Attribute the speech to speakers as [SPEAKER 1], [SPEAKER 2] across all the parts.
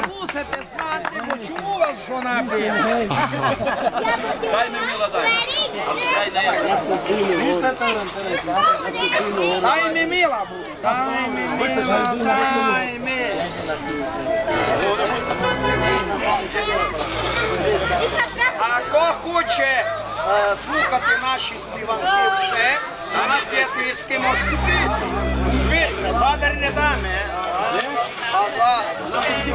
[SPEAKER 1] Мусите знати, бо чому вас жона била?
[SPEAKER 2] Дай ми мила, дай.
[SPEAKER 1] Дай ми мила, дай ми мила, дай ми. А хто хоче слухати наші співанки все, у нас є тиски, може купити. Задар не даме.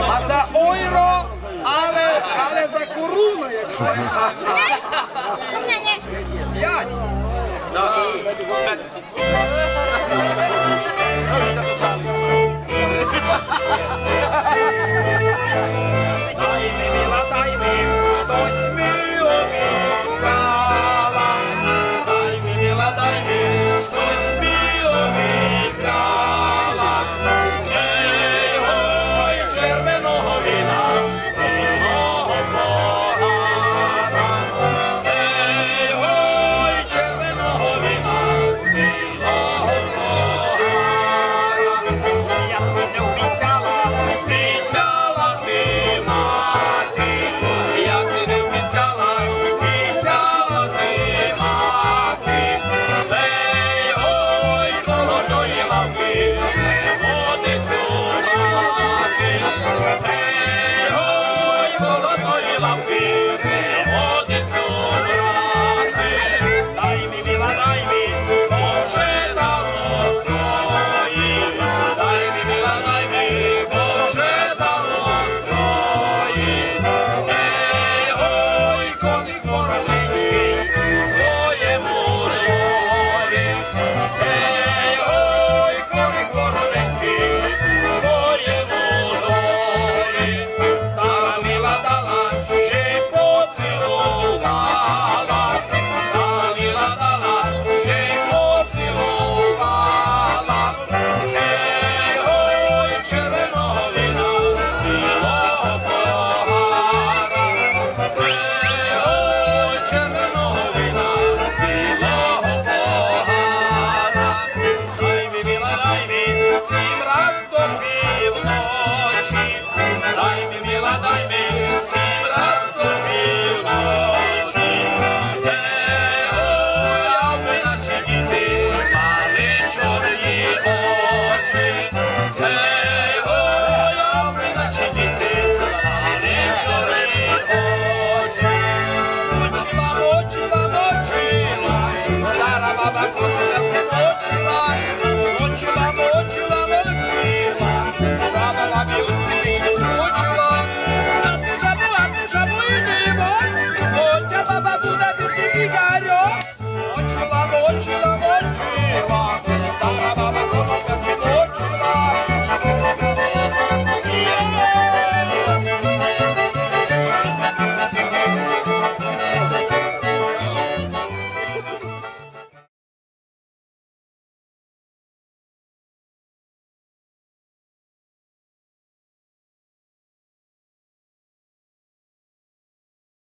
[SPEAKER 1] А за ойро, але за коруну, як сказати. П'ять. Дай ми, мила, дай ми, щось мило обіцяла. Дай ми, мила, дай ми, щось мило обіцяла. Ей, ой, червоного віна, білого погана. Ей, ой, червоного віна, білого погана. Я тобі обіцяла, обіцяла ти, мати. Я тобі обіцяла, обіцяла ти, мати. Ей, ой, молодої лавки, не водицю мати. Ей, ой, молодої лавки.